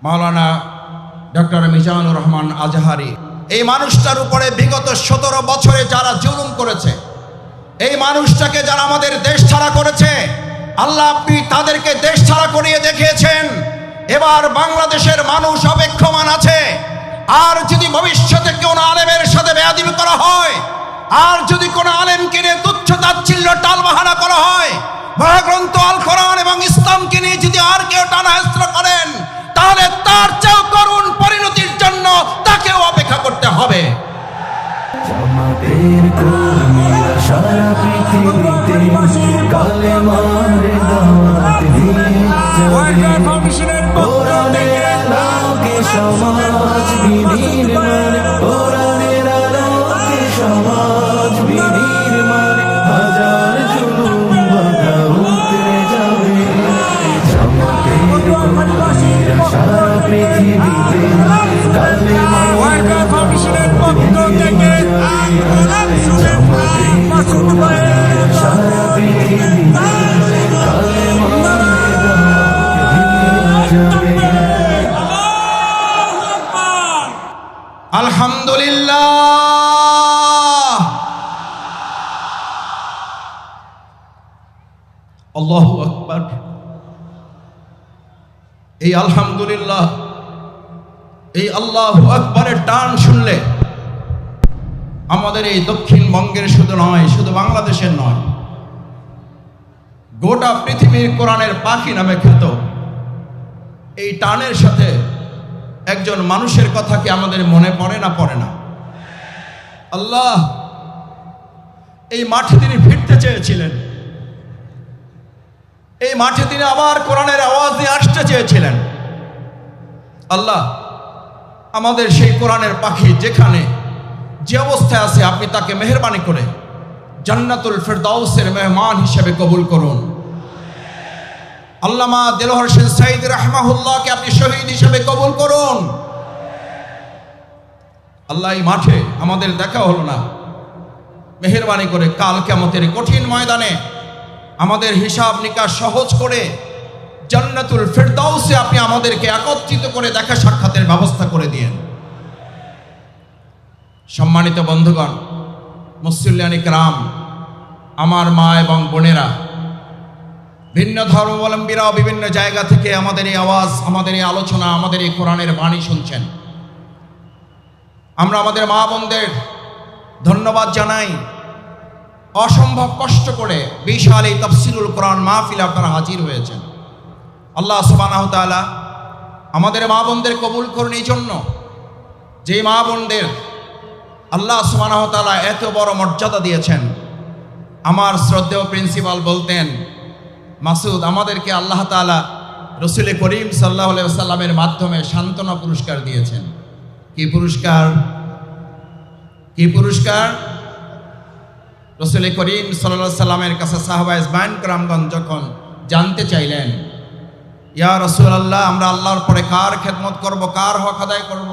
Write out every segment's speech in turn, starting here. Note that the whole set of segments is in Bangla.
মাওলানা ডক্টর মিজানুর রহমান আজহারি। এই মানুষটার উপরে বিগত 17 বছরে যারা জুলুম করেছে, এই মানুষটাকে যারা আমাদের দেশ ছাড়া করেছে, আল্লাহ আপনি তাদেরকে দেশ ছাড়া করিয়ে দেখিয়েছেন। এবার বাংলাদেশের মানুষ অপেক্ষমান আছে। আর যদি ভবিষ্যতে কোনো আলেমের সাথে বেয়াদবি করা হয়, আর যদি কোনো আলেমকে নিয়ে তুচ্ছ তাচ্ছিল্য টালবাহানা করা হয়, মহাগ্রন্থ আল কোরআন এবং ইসলামকে নিয়ে যদি আর কেউ টানাহেস্র করেন, তাহলে তার চেয়েও করুণ পরিণতির জন্য তাকেও অপেক্ষা করতে হবে। জামাতের কর্মীরা সারা পৃথিবীতে কালেমার দাওয়াত দিয়ে যাবে। কোরআনের আলোকে সমাজ বিনির্মাণ, কোরআনের আলোকে সমাজ বিনির্মাণ, হাজার জুলুম বাধা উতরে যাবে। জামাতের কর্মীরা সারা পৃথিবীতে কালেমার দাওয়াত দিয়ে আলহামদুলিল্লাহ, আল্লাহু আকবার। এই আলহামদুলিল্লাহ, এই আল্লাহু আকবারের টান শুনলে আমাদের এই দক্ষিণবঙ্গের শুধু নয়, শুধু বাংলাদেশের নয়, গোটা পৃথিবীর কোরআনের পাখি নামে খ্যাত এই টানের সাথে একজন মানুষের কথা কি আমাদের মনে পড়ে না? পড়ে না? আল্লাহ এই মাঠে তিনি ফিরতে চেয়েছিলেন, এই মাঠে তিনি আবার কোরআনের আওয়াজ নিয়ে আসতে চেয়েছিলেন। আল্লাহ আমাদের সেই কোরআনের পাখি যেখানে যে অবস্থায় আছে, আপনি তাকে মেহেরবানি করে জান্নাতুল ফেরদাউসের মেহমান হিসেবে কবুল করুন। আল্লামা দেলোয়ার হোসেন সাঈদী রাহমাহুল্লাহকে আপনি শহীদ হিসেবে কবুল করুন। আল্লাহ এই মাঠে আমাদের দেখা হলো না, মেহেরবানি করে কাল কিয়ামতের কঠিন ময়দানে আমাদের হিসাব নিকাশ সহজ করে জান্নাতুল ফেরদাউসে আপনি আমাদেরকে একত্রিত করে দেখা সাক্ষাতের ব্যবস্থা করে দিয়েন। সম্মানিত বন্ধুগণ, মুসল্লিয়ানি কিরাম, আমার মা এবং বোনেরা, ভিন্ন ধর্মাবলম্বীরাও বিভিন্ন জায়গা থেকে আমাদের এই আওয়াজ, আমাদের এই আলোচনা, আমাদের এই কোরআনের বাণী শুনছেন। আমরা আমাদের মা বোনদের ধন্যবাদ জানাই। অসম্ভব কষ্ট করে বিশাল এই তাফসীরুল কোরআন মাহফিলে আপনারা হাজির হয়েছেন। আল্লাহ সুবহানাহু ওয়া তাআলা আমাদের মা বোনদের কবুল করুন। এই জন্য যে মা বোনদের আল্লাহ সুবহানাহু ওয়া তাআলা এত বড় মর্যাদা দিয়েছেন। আমার শ্রদ্ধেয় প্রিন্সিপাল বলতেন, মাসুদ, আমাদেরকে আল্লাহ তাআলা রাসূল করিম সাল্লাল্লাহু আলাইহি ওয়াসাল্লামের মাধ্যমে সান্ত্বনা পুরস্কার দিয়েছেন। কি পুরস্কার? কি পুরস্কার? রাসূল করিম সাল্লাল্লাহু আলাইহি ওয়াসাল্লামের কাছে সাহাবায়ে ইজমাইন کرامগণ যখন জানতে চাইলেন, ইয়া রাসূলুল্লাহ, আমরা আল্লাহর পরে কার খেদমত করব, কার হক আদায় করব?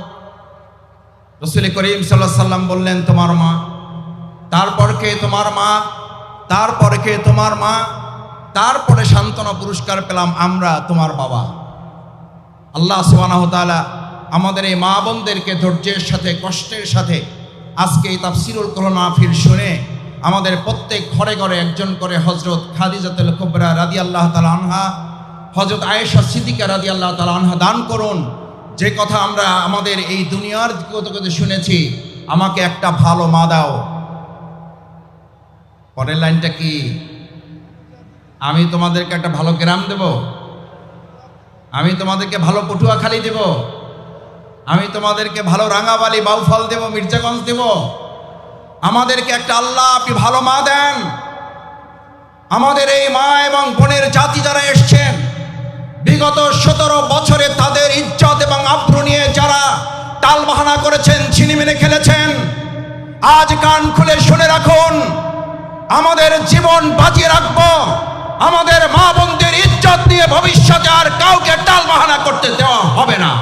রাসূল করিম সাল্লাল্লাহু আলাইহি ওয়াসাল্লাম বললেন, তোমার মা। তারপর কে? তোমার মা। তারপরে কে? তোমার মা। তারপরে সান্ত্বনা পুরস্কার পেলাম আমরা, তোমার বাবা। আল্লাহ সুবহানাহু ওয়া তাআলা আমাদের এই মা বোনদেরকে ধৈর্যের সাথে, কষ্টের সাথে আজকে এই তাফসীরুল কোরআন মাহফিল শুনে আমাদের প্রত্যেক ঘরে ঘরে একজন করে হযরত খাদিজাতুল কুবরা রাদিয়াল্লাহু তাআলা আনহা, হযরত আয়েশা সিদ্দিকা রাদিয়াল্লাহু তাআলা আনহা দান করুন। যে কথা আমরা আমাদের এই দুনিয়ার কথা শুনেছি, আমাকে একটা ভালো মা দাও। পরের লাইনটা কি? আমি তোমাদেরকে একটা ভালো গ্রাম দেব, আমি তোমাদেরকে ভালো পটুয়াখালী দেব, আমি তোমাদেরকে ভালো রাঙাবালি, বাউফল দেব, মির্জাগঞ্জ দেব। আমাদেরকে একটা আল্লাহ আপনি ভালো মা দেন। আমাদের এই মা এবং বোনের জাতি যারা এসছেন, বিগত 17 বছরে তাদের ইজ্জত এবং আব্রু নিয়ে যারা টালবাহানা করেছেন, ছিনিমিনি খেলেছেন, আজ কান খুলে শুনে রাখুন, আমাদের জীবন বাঁচিয়ে রাখবো। আমাদের মা বোনদের ইজ্জত নিয়ে ভবিষ্যতে আর কাউকে টালবাহানা করতে দেওয়া হবে না।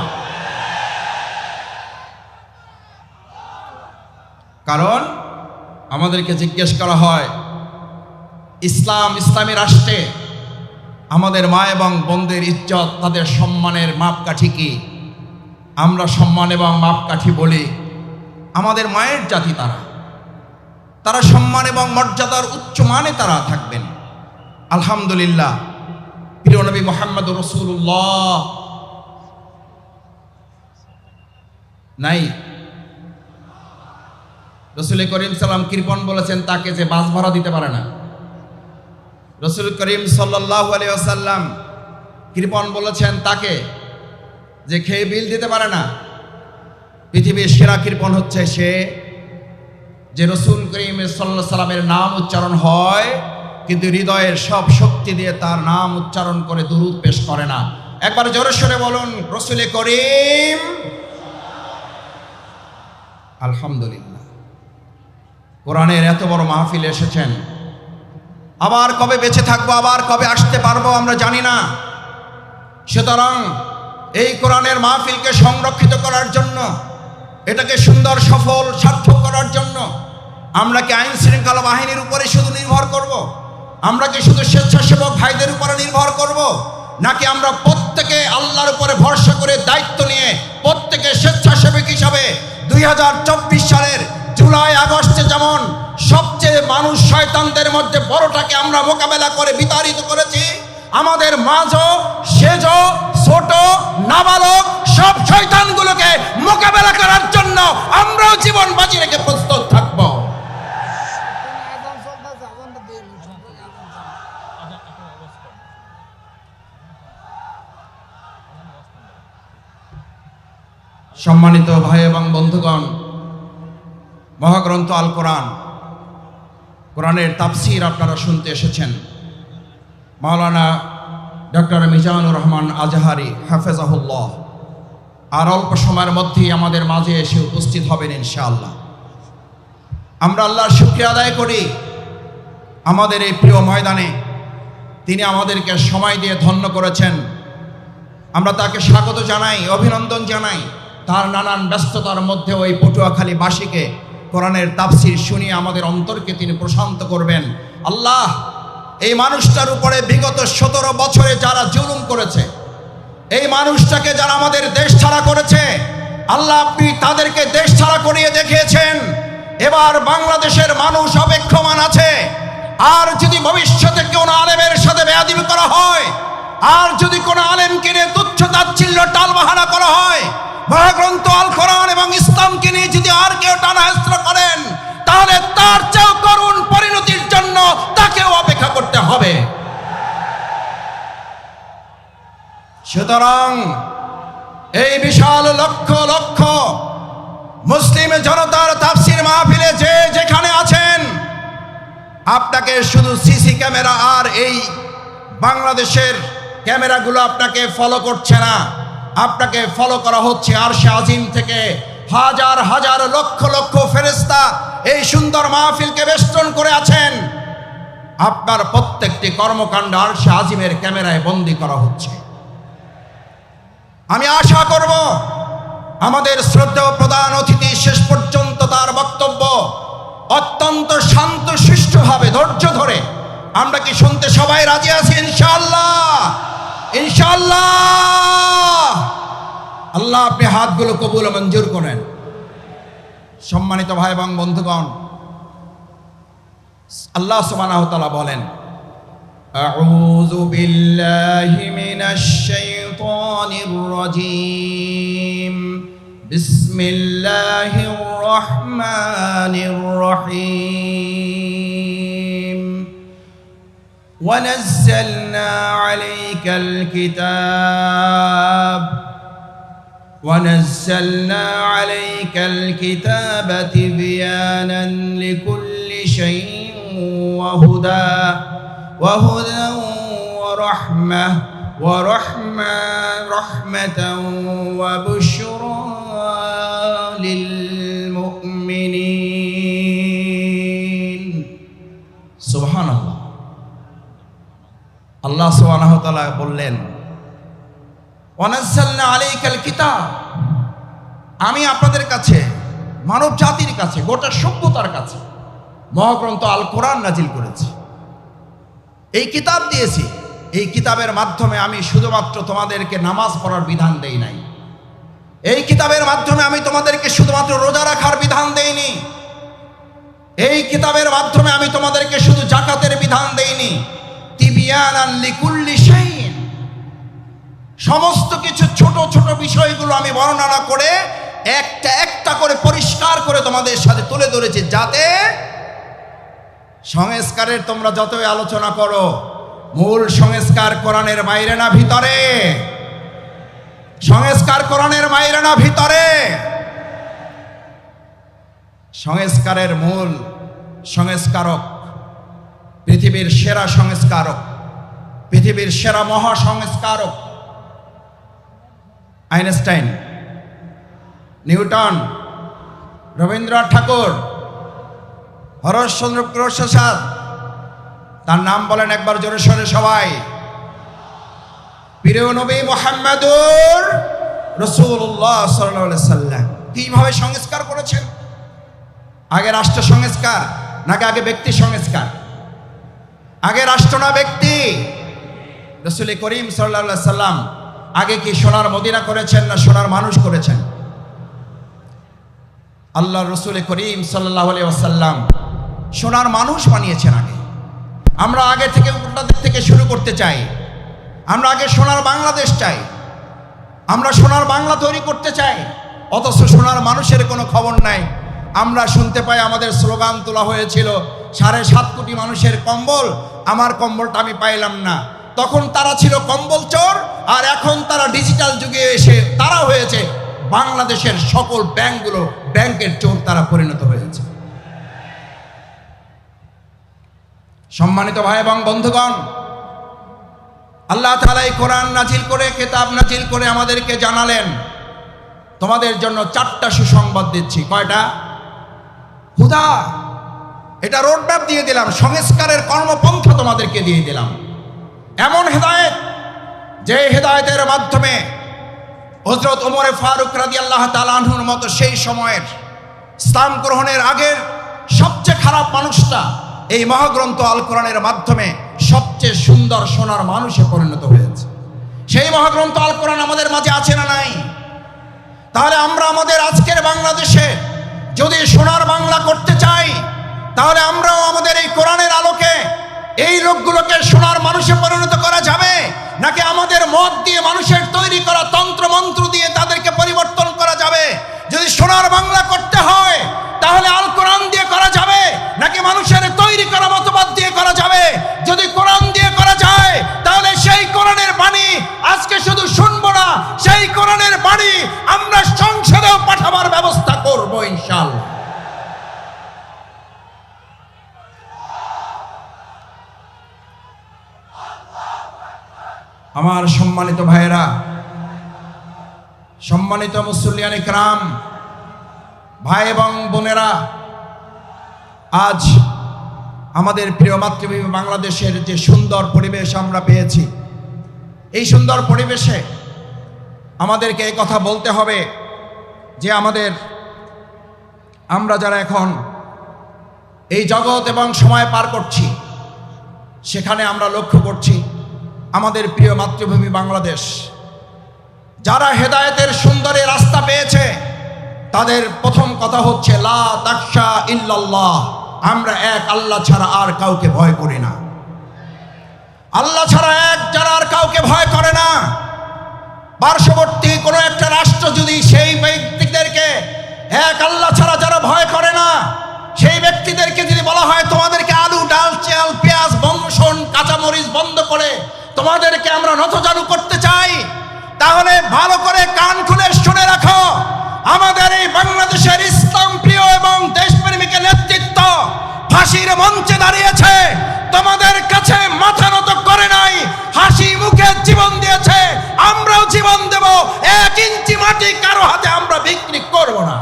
কারণ আমাদেরকে জিজ্ঞেস করা হয়, ইসলামী রাষ্ট্রে আমাদের মা এবং বোনদের ইজ্জত, তাদের সম্মানের মাপকাঠি কি? আমরা সম্মান এবং মাপকাঠি বলি, আমাদের মায়ের জাতি তারা সম্মান এবং মর্যাদার উচ্চ মানে তারা থাকবেন। আলহামদুলিল্লাহ, প্রিয় নবী মুহাম্মদ রাসূলুল্লাহ নাই, রাসূল করিম সাল্লাম কৃপণ বলেছেন তাকে যে বাস ভাড়া দিতে পারে না। রাসূল করিম সাল্লাল্লাহু আলাইহি ওয়াসাল্লাম কৃপণ বলেছেন তাকে যে খেয়ে বিল দিতে পারে না। পৃথিবীর সেরা কৃপণ হচ্ছে সে যে রাসূল করিম সাল্লাল্লাহু আলাইহি সাল্লামের নাম উচ্চারণ হয় কিন্তু হৃদয়ের সব শক্তি দিয়ে তার নাম উচ্চারণ করে দুরূদ পেশ করে না। একবার জোরে সরে বলুন রাসূল করিম। আলহামদুলিল্লাহ, কোরআনের এত বড় মাহফিলে এসেছেন। আবার কবে বেঁচে থাকবো, আবার কবে আসতে পারবো আমরা জানি না। সুতরাং এই কোরআনের মাহফিলকে সংরক্ষিত করার জন্য, এটাকে সুন্দর সফল সার্থক করার জন্য আমরা কি আইন শৃঙ্খলা বাহিনীর উপরে শুধু নির্ভর করব? আমরা কি শুধু স্বেচ্ছাসেবক ভাইদের উপরে নির্ভর করব? নাকি আমরা প্রত্যেকে আল্লাহর উপরে ভরসা করে দায়িত্ব নিয়ে প্রত্যেকে স্বেচ্ছাসেবক হিসাবে 2024 সালের জুলাই আগস্টে যেমন সবচেয়ে মানুষ শয়তানদের মধ্যে বড়টাকে আমরা মোকাবেলা করে বিতাড়িত করেছি, আমাদের মাঝও সেজ ছোট নাবালক সব শয়তানগুলোকে মোকাবেলা করার জন্য আমরাও জীবন বাজি রেখে প্রস্তুত থাকব। সম্মানিত ভাই এবং বন্ধুগণ, মহাগ্রন্থ আল কোরআন, কোরআনের তাফসীর আপনারা শুনতে এসেছেন। মাওলানা ডক্টর মিজানুর রহমান আজহারি হাফেজাহুল্লাহ আর অল্প সময়ের মধ্যেই আমাদের মাঝে এসে উপস্থিত হবেন ইনশাআল্লাহ। আমরা আল্লাহর শুকরিয়া আদায় করি, আমাদের এই প্রিয় ময়দানে তিনি আমাদেরকে সময় দিয়ে ধন্য করেছেন। আমরা তাকে স্বাগত জানাই, অভিনন্দন জানাই। তার নানান ব্যস্ততার মধ্যে ওই পটুয়াখালীবাসীকে কোরআনের তাফসীর শুনিয়ে আমাদের অন্তরকে তিনি প্রশান্ত করবেন। আল্লাহ, এই মানুষটার উপরে বিগত 17 বছরে যারা জুলুম করেছে, এই মানুষটাকে যারা আমাদের দেশ ছাড়া করেছে, আল্লাহ আপনি তাদেরকে দেশ ছাড়া করিয়ে দেখিয়েছেন। এবার বাংলাদেশের মানুষ অপেক্ষমান আছে। আর যদি ভবিষ্যতে কোনো আলেমের সাথে বেয়াদবি করা হয়, আর যদি কোনো আলেমকে নিয়ে তুচ্ছ তাচ্ছিল্য টালবাহানা করা হয়, মহাগ্রন্থ আল কোরআন এবং ইসলামকে নিয়ে যদি আর কেউ টানাহেস্র করেন, তাহলে তার চেয়েও করুণ পরিণতির জন্য তাকেও অপেক্ষা করতে হবে। সুতরাং এই বিশাল লক্ষ লক্ষ মুসলিম জনতার তাফসীর মাহফিলে যে যেখানে আছেন, আপনাকে শুধু সিসি ক্যামেরা আর এই বাংলাদেশের ক্যামেরাগুলো আপনাকে ফলো করছে না, আপনাকে ফলো করা হচ্ছে আরশে আজিম থেকে। হাজার হাজার লক্ষ লক্ষ ফেরেশতা এই সুন্দর মাহফিলকে বেষ্টন করে আছেন। আপনার প্রত্যেকটি কর্মকাণ্ড আরশে আজিমের ক্যামেরায় বন্দী করা হচ্ছে। আমি আশা করব আমাদের শ্রদ্ধেয় প্রধান অতিথি শেষ পর্যন্ত তার বক্তব্য অত্যন্ত শান্ত সুষ্ঠুভাবে ধৈর্য ধরে, আমরা কি শুনতে সবাই রাজি আছি ইনশাআল্লাহ? ইনশাআল্লাহ। আল্লাহ আপনি হাতগুলো কবুল ও মঞ্জুর করেন। সম্মানিত ভাই এবং বন্ধুগণ, আল্লাহ সুবহানাহু ওয়া তাআলা বলেন, আউযু বিল্লাহি মিনাশ শাইতানির রাজীম, বিসমিল্লাহির রহমানির রহিম, ونزلنا عليك الكتاب تبيانا لكل شيء وهدى ورحمة وبشرى للمؤمنين. سبحان الله. আল্লাহ সুবহানাহু ওয়া তাআলা বললেন, ওয়ানাজ্জালনা আলাইকাল কিতাব, আমি আপনাদের কাছে, মানব জাতির কাছে, গোটা সভ্যতার কাছে মহাগ্রন্থ আল কোরআন নাজিল করেছি, এই কিতাব দিয়েছি। এই কিতাবের মাধ্যমে আমি শুধুমাত্র তোমাদেরকে নামাজ পড়ার বিধান দেই নাই, এই কিতাবের মাধ্যমে আমি তোমাদেরকে শুধুমাত্র রোজা রাখার বিধান দেইনি, এই কিতাবের মাধ্যমে আমি তোমাদেরকে শুধু যাকাতের বিধান দেইনি, তিবিয়ানান লিকুল্লি শাইইন, সমস্ত কিছু ছোট ছোট বিষয়গুলো আমি বর্ণনা করে একটা একটা করে পরিষ্কার করে তোমাদের সাথে তুলে ধরেছি, যাতে সংস্কারের তোমরা যতই আলোচনা করো, মূল সংস্কার কোরআনের বাইরে না ভিতরে, সংস্কার কোরআনের বাইরে না ভিতরে। সংস্কারের মূল সংস্কারক, পৃথিবীর সেরা সংস্কারক, পৃথিবীর সেরা মহা সংস্কারক আইনস্টাইন, নিউটন, রবীন্দ্রনাথ ঠাকুর, হরশ্চন্দ্র প্রসাদ, তার নাম বলেন একবার জোরে সোরে সবাই। প্রিয় নবী মুহাম্মদুর রাসূলুল্লাহ সাল্লাল্লাহু আলাইহি সাল্লাম কিভাবে সংস্কার করেছেন? আগে রাষ্ট্র সংস্কার নাকি আগে ব্যক্তি সংস্কার? আগে রাষ্ট্র না ব্যক্তি? রাসূল করিম সাল্লাল্লাহু আলাইহি সাল্লাম আগে কি সোনার মদিনা করেছেন না সোনার মানুষ করেছেন? আল্লাহ রাসূল করিম সাল্লাল্লাহু আলাইহি ওয়াসাল্লাম সোনার মানুষ বানিয়েছেন আগে। আমরা আগে থেকে উল্টা দিক থেকে শুরু করতে চাই, আমরা আগে সোনার বাংলাদেশ চাই, আমরা সোনার বাংলা তৈরি করতে চাই, অথচ সোনার মানুষের কোনো খবর নাই। আমরা শুনতে পাই আমাদের স্লোগান তোলা হয়েছিল 7.5 কোটি মানুষের কম্বল, আমার কম্বলটা আমি পাইলাম না। তখন তারা ছিল কম্বল চোর, আর এখন তারা ডিজিটাল যুগে এসে তারা হয়েছে বাংলাদেশের সকল ব্যাংকগুলো ব্যাংকের চোর তারা পরিণত হয়েছে। সম্মানিত ভাই এবং বন্ধুগণ, আল্লাহ তাআলা এই কোরআন নাজিল করে, কিতাব নাজিল করে আমাদেরকে জানালেন, তোমাদের জন্য 4টা সুসংবাদ দিচ্ছি। কয়টা? হুদা, এটা রোডম্যাপ দিয়ে দিলাম, সংস্কারের কর্মপন্থা তোমাদেরকে দিয়ে দিলাম। এমন হেদায়েত, যে হেদায়েতের মাধ্যমে হযরত ওমর ফারুক রাদিয়াল্লাহু তাআলা আনহুর মতো সেই সময়ের ইসলাম গ্রহণের আগের সবচেয়ে খারাপ মানুষটা এই মহাগ্রন্থ আল কোরআনের মাধ্যমে সবচেয়ে সুন্দর সোনার মানুষে পরিণত হয়েছে। সেই মহাগ্রন্থ আল কোরআন আমাদের মাঝে আছে না নাই? তাহলে আমরা আমাদের আজকের বাংলাদেশে যদি সোনার বাংলা করতে চাই, তাহলে আমরাও আমাদের এই কোরআনের আলোকে এই লোকগুলোকে সোনার মানুষে পরিণত করা যাবে, নাকি আমাদের মত দিয়ে মানুষের তৈরি করা তন্ত্র মন্ত্র দিয়ে তাদেরকে পরিবর্তন করা যাবে? যদি সোনার বাংলা করতে হয় তাহলে আল কোরআন দিয়ে করা যাবে, নাকি মানুষের তৈরি করা মতবাদ দিয়ে করা যাবে? যদি কোরআন দিয়ে করা যায় তাহলে সেই কোরআনের বাণী আজকে শুধু শুনবো না, সেই কোরআনের বাণী আমরা সংসদেও পাঠাবার ব্যবস্থা করব ইনশাআল্লাহ। আমার সম্মানিত ভাইয়েরা, সম্মানিত মুসল্লিয়ান ইকরাম, ভাই এবং বোনেরা, আজ আমাদের প্রিয় মাতৃভূমি বাংলাদেশের যে সুন্দর পরিবেশ আমরা পেয়েছি, এই সুন্দর পরিবেশে আমাদেরকে এই কথা বলতে হবে যে আমরা যারা এখন এই জগৎ এবং সময় পার করছি, সেখানে আমরা লক্ষ্য করছি আমাদের প্রিয় মাতৃভূমি বাংলাদেশ যারা হেদায়েতের সুন্দর রাস্তা পেয়েছে, তাদের প্রথম কথা হচ্ছে লা তাখশা ইল্লাল্লাহ, আমরা এক আল্লাহ ছাড়া আর কাউকে ভয় করি না। আল্লাহ ছাড়া এক যারা আর কাউকে ভয় করে না। পার্শ্ববর্তী কোনো একটা রাষ্ট্র যদি সেই ব্যক্তিদেরকে এক আল্লাহ ছাড়া যারা ভয় করে না, সেই ব্যক্তিদেরকে যদি বলা হয় তোমাদেরকে আলু, ডাল, চাল, পেঁয়াজ, রসুন, কাঁচামরিচ বন্ধ করে তোমাদেরকে আমরা নতজানু করতে চাই, তাহলে ভালো করে কান খুলে শুনে রাখো, আমাদের এই বাংলাদেশের ইসলাম প্রিয় এবং দেশপ্রেমিকের নেতৃত্ব ফাঁসির মঞ্চে দাঁড়িয়েছে, তোমাদের কাছে মাথা নত করে নাই, হাসি মুখে জীবন দিয়েছে, আমরাও জীবন দেব। 1 ইঞ্চি মাটি কারো হাতে আমরা বিক্রি করব না।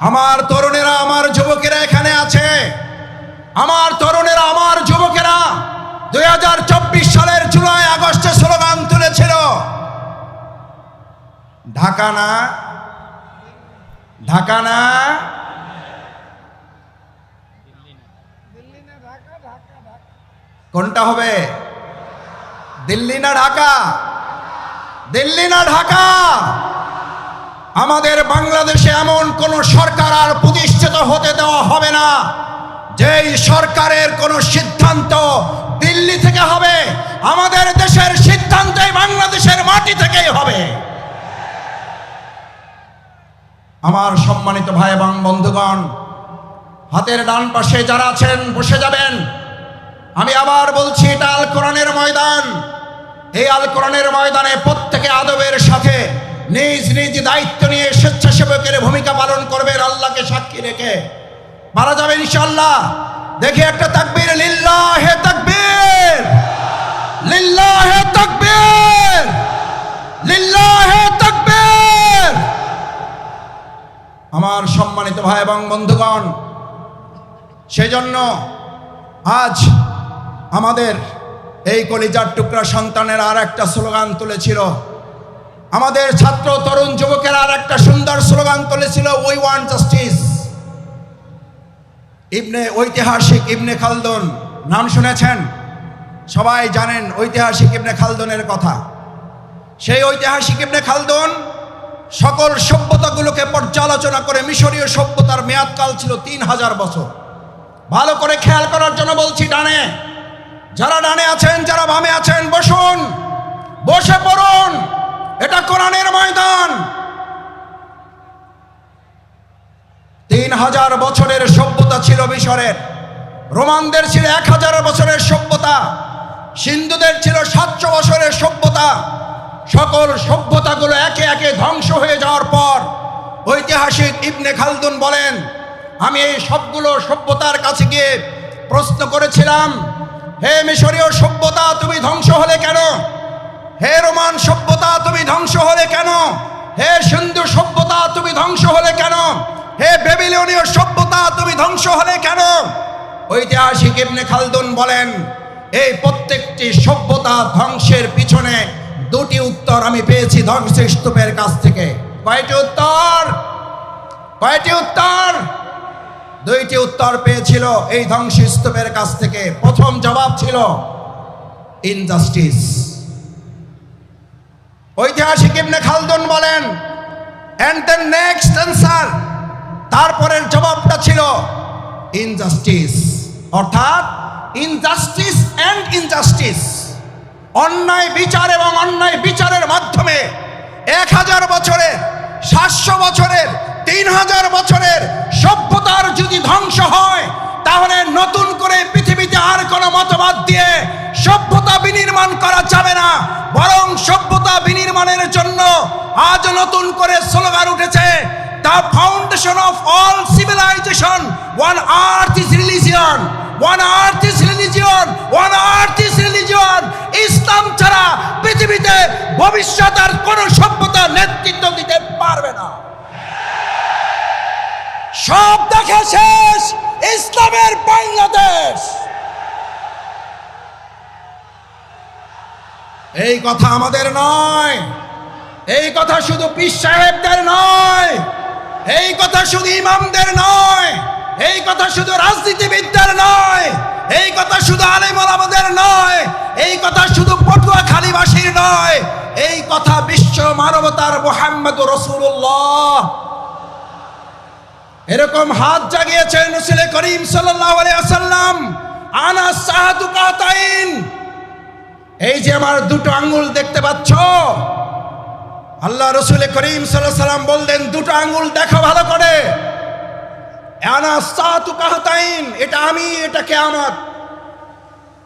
আমার তরুণেরা, আমার যুবকেরা এখানে আছে, আমার তরুণেরা, আমার যুবকেরা 2024 সালের জুলাই আগস্টে স্লোগান তুলেছিল, ঢাকা না, ঢাকা না, কোনটা হবে? দিল্লি না ঢাকা? দিল্লি না ঢাকা? আমাদের বাংলাদেশে এমন কোন সরকার আর প্রতিষ্ঠিত হতে দেওয়া হবে না যেই সরকারের কোন সিদ্ধান্ত দিল্লি থেকে হবে। আমাদের দেশের সিদ্ধান্তই বাংলাদেশের মাটি থেকেই হবে। আমার সম্মানিত ভাই এবং বন্ধুগণ, হাতের ডান পাশে যারা আছেন বসে যাবেন। আমি আবার বলছি, এটা আল কোরআনের ময়দান। এই আল কোরআনের ময়দানে প্রত্যেকে আদবের সাথে নিজ নিজ দায়িত্ব নিয়ে স্বেচ্ছাসেবকের ভূমিকা পালন করবেন, আল্লাহকে সাক্ষী রেখে। মারা যাবে ইনশাআল্লাহ। দেখি একটা তাকবীর, লিল্লাহে তাকবীর, লিল্লাহে তাকবীর, লিল্লাহে তাকবীর। আমার সম্মানিত ভাই এবং বন্ধুগণ, সেজন্য আজ আমাদের এই কলিজার টুকরা সন্তানের আর একটা স্লোগান তুলেছিল, আমাদের ছাত্র তরুণ যুবকের আর একটা সুন্দর স্লোগান তুলেছিল, উই ওয়ান্ট জাস্টিস। ঐতিহাসিক ইবনে খালদুন নাম শুনেছেন? সবাই জানেন ঐতিহাসিক ইবনে খালদুনের কথা। সেই ঐতিহাসিক ইবনে খালদুন সকল সভ্যতাগুলোকে পর্যালোচনা করে, মিশরীয় সভ্যতার মেয়াদকাল ছিল 3000 বছর। ভালো করে খেয়াল করার জন্য বলছি, ডানে যারা ডানে আছেন, যারা বামে আছেন, বসুন, বসে পড়ুন। এটা কোরআনের ময়দান। 3000 বছরের সভ্যতা ছিল মিশরের, রোমানদের ছিল 1000 বছরের সভ্যতা, সিন্ধুদের ছিল 700 বছরের সভ্যতা। সকল সভ্যতাগুলো একে একে ধ্বংস হয়ে যাওয়ার পর ঐতিহাসিক ইবনে খালদুন বলেন, আমি এই সবগুলো সভ্যতার কাছে গিয়ে প্রশ্ন করেছিলাম, হে মিশরীয় সভ্যতা তুমি ধ্বংস হলে কেন? হে রোমান সভ্যতা তুমি ধ্বংস হলে কেন? হে সিন্ধু সভ্যতা তুমি ধ্বংস হলে কেন? হে বেবিলনীয় সভ্যতা তুমি ধ্বংস হলে কেন? ঐতিহাসিক ইবনে খালদুন বলেন, এই প্রত্যেকটি সভ্যতা ধ্বংসের পিছনে দুটি উত্তর আমি পেয়েছি ধ্বংসস্তূপের কাছ থেকে। কয়টি উত্তর? কয়টি উত্তর? দুইটি উত্তর পেয়েছিল এই ধ্বংসস্তূপের কাছ থেকে। প্রথম জবাব ছিল ইনজাস্টিস। ঐতিহাসিক ইবনে খালদুন বলেন, এন্ড দ্য নেক্সট অ্যান্সার, তারপরের জবাবটা ছিল ইনজাস্টিস, অর্থাৎ ইনজাস্টিস এন্ড ইনজাস্টিস, অন্যায় বিচার এবং অন্যায় বিচারের মাধ্যমে 1000 বছরের, 700 বছরের, 3000 বছরের সভ্যতার যদি ধ্বংস হয়, তাহলে নতুন করে পৃথিবীতে আর কোনো মতবাদ দিয়ে সভ্যতা বিনির্মাণ করা যাবে না। বরং সভ্যতা বিনির্মাণের জন্য আজ নতুন করে স্লোগান উঠেছে, the foundation of all civilisation, one earth is religion, one earth is religion, one earth is religion. ইসলাম ছাড়া পৃথিবীতে ভবিষ্যৎ আর কোন সভ্যতা নেতৃত্ব দিতে পারবে না। সব দেখা শেষ, ইসলামের বাংলাদেশ। এই কথা আমাদের নয়, এই কথা শুধু পীর সাহেবদের নয়, এই কথা শুধু ইমামদের নয়, এই কথা শুধু রাজনীতিবিদদের নয়, এই কথা শুধু আলেম ওলামাদের নয়, এই কথা শুধু পটুয়াখালীবাসীর নয়, এই কথা বিশ্ব মানবতার মুহাম্মদুর রাসূলুল্লাহ। এরকম হাত জাগিয়েছেন রাসূল করিম সাল্লাল্লাহু আলাইহি ওয়াসাল্লাম, আনা সাহাদু কাতাইন। এই যে আমার দুটো আঙ্গুল দেখতে পাচ্ছ, আল্লাহ রাসূল করিম সাল্লাল্লাহু আলাইহি ওয়াসাল্লাম বললেন, দুটো আঙ্গুল দেখো ভালো করে, আনা সাহাদু কাতাইন, এটা আমি, এটা কিয়ামত,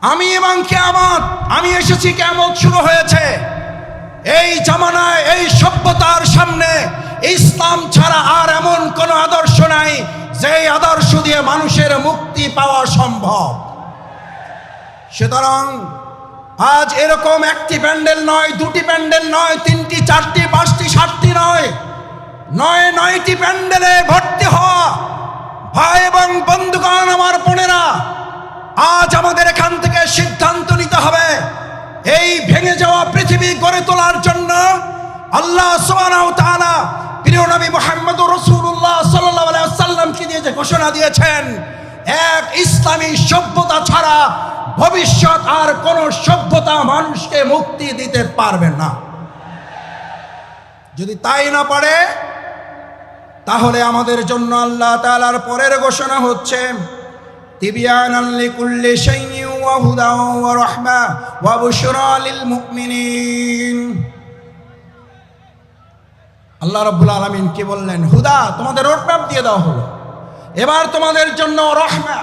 আমি এবং কিয়ামত, আমি এসেছি, কিয়ামত শুরু হয়েছে। এই জামানায় এই সভ্যতার সামনে ইসলাম ছাড়া আর এমন কোন আদর্শ নাই যে আদর্শ দিয়ে মানুষের মুক্তি পাওয়া সম্ভব। সুতরাং আজ এরকম একটি প্যান্ডেল নয়, দুটি প্যান্ডেল নয়, 3টি, 4টি, 5টি, 7টি নয়, 9টি প্যান্ডেলে ভর্তি হওয়া ভাই এবং বন্ধুগণ, আমার বোনেরা, আজ আমাদের এখান থেকে সিদ্ধান্ত নিতে হবে, এই ভেঙে যাওয়া পৃথিবী গড়ে তোলার জন্য আল্লাহ সুবহানাহু ওয়া তাআলা প্রিয় নবী মুহাম্মদুর রাসূলুল্লাহ সাল্লাল্লাহু আলাইহি ওয়াসাল্লামকে দিয়ে যে ঘোষণা দিয়েছেন, এক ইসলামী সভ্যতা ছাড়া ভবিষ্যৎ আর কোন সভ্যতা মানুষকে মুক্তি দিতে পারবে না। যদি তাই না পারে, তাহলে আমাদের জন্য আল্লাহ তাআলার পরের ঘোষণা হচ্ছে তিবিয়ানান লিকুল্লি শাইইন ওয়া হুদাও ওয়া রাহমা ওয়া বুশরা লিল মুমিনিন। আল্লাহ রাব্বুল আলামিন কি বললেন? হুদা, তোমাদের রোডম্যাপ দিয়ে দেওয়া হলো। এবার তোমাদের জন্য রহমা,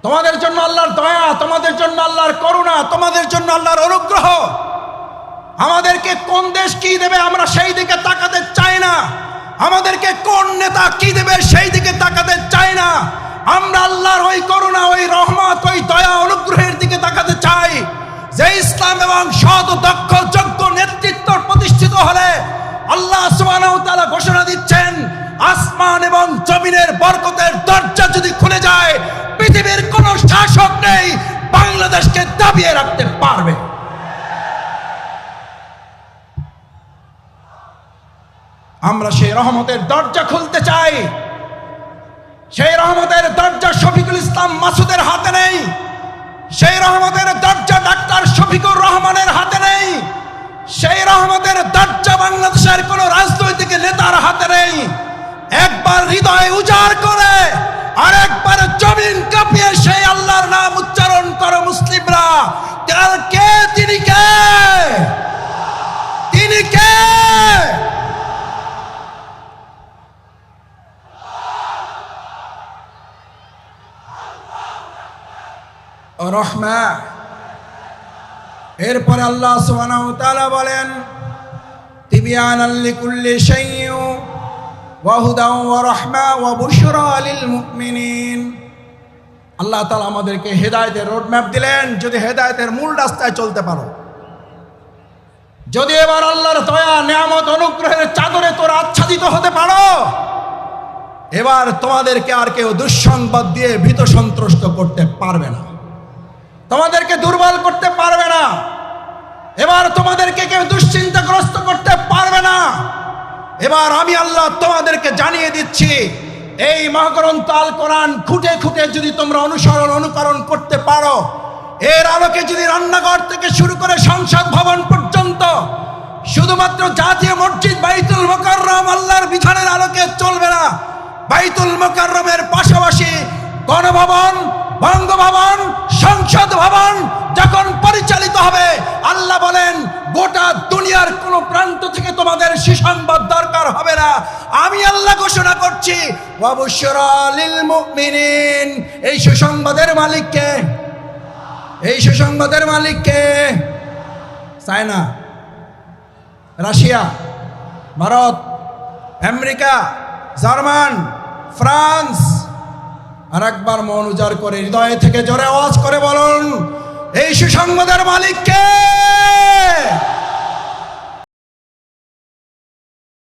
তোমাদের জন্য আল্লাহর দয়া, তোমাদের জন্য আল্লাহর করুণা, তোমাদের জন্য আল্লাহর অনুগ্রহ। আমাদেরকে কোন দেশ কি দেবে আমরা সেই দিকে তাকাতে চাই না, আমাদেরকে কোন নেতা কি দেবে সেই দিকে তাকাতে চাই না। আমরা আল্লাহর ওই করুণা, ওই রহমত, ওই দয়া, অনুগ্রহের দিকে তাকাতে চাই, যে ইসলাম এবং সৎ, দক্ষ, যোগ্য নেতৃত্ব প্রতিষ্ঠিত হলে আল্লাহ সুবহানাহু ওয়া তাআলা ঘোষণা দিচ্ছেন, আসমান এবং জমিনের বরকতের দরজা যদি খুলে যায়, পৃথিবীর কোন শাসক নেই বাংলাদেশকে দাবিয়ে রাখতে পারবে। আমরা সেই রহমতের দরজা খুলতে চাই। সেই রহমতের দরজা শফিকুল ইসলাম মাসুদের হাতে নেই, সেই রহমতের দরজা ডাক্তার শফিকুর রহমানের হাতে নেই, সেই রহমতের দরজা বাংলাদেশের কোন রাজনৈতিক নেতার হাতে নেই। একবার হৃদয় উজাড় করে আর একবার জমিন কাঁপিয়ে সেই আল্লাহর নাম উচ্চারণ করো মুসলিমরা, কে? তিনি কে? তিনি কে? রহমা। এরপরে আল্লাহ সুবহানাহু ওয়া তাআলা বলেন তিবিয়ানান লিকুল্লি শাইইন ওয়া হুদাও ওয়া রাহমা ওয়া বুশরা লিল মুমিনিন। আল্লাহ তাআলা আমাদেরকে হেদায়েতের রোডম্যাপ দিলেন। যদি হেদায়েতের মূল রাস্তায় চলতে পারো, যদি এবার আল্লাহর দয়া, নিয়ামত, অনুগ্রহের চাদরে তোরা আচ্ছাদিত হতে পারো, এবার তোমাদেরকে আর কেউ দুঃসংবাদ দিয়ে ভীত সন্ত্রস্ত করতে পারবে না, তোমাদেরকে দুর্বল করতে পারবে না, এবার তোমাদেরকে কেউ দুশ্চিন্তাগ্রস্ত করতে পারবে না। এবার আমি আল্লাহ তোমাদেরকে জানিয়ে দিচ্ছি, এই মহাগ্রন্থ আল কোরআন খুঁটে খুঁটে যদি তোমরা অনুকরণ করতে পারো, এর আলোকে যদি রান্নাঘর থেকে শুরু করে সংসদ ভবন পর্যন্ত শুধুমাত্র জাতীয় মসজিদ বাইতুল মুকাররম আল্লাহর বিধানের আলোকে চলবে না, বাইতুল মুকাররমের পাশাপাশি গণভবন, বঙ্গভবন, সংসদ ভবন যখন পরিচালিত হবে, আল্লাহ বলেন গোটা দুনিয়ার কোন প্রান্ত থেকে তোমাদের সুসংবাদ দরকার হবে না। আমি আল্লাহ ঘোষণা করছি ওয়া বুশরা লিল মুমিনিন। এই সুসংবাদের মালিক কে? এই সুসংবাদের মালিক কে? China, Russia, Bharat, America, German, France? আর একবার মন উজাড় করে হৃদয় থেকে জোরে আওয়াজ করে বলুন, এই সুসংবাদের মালিক কে?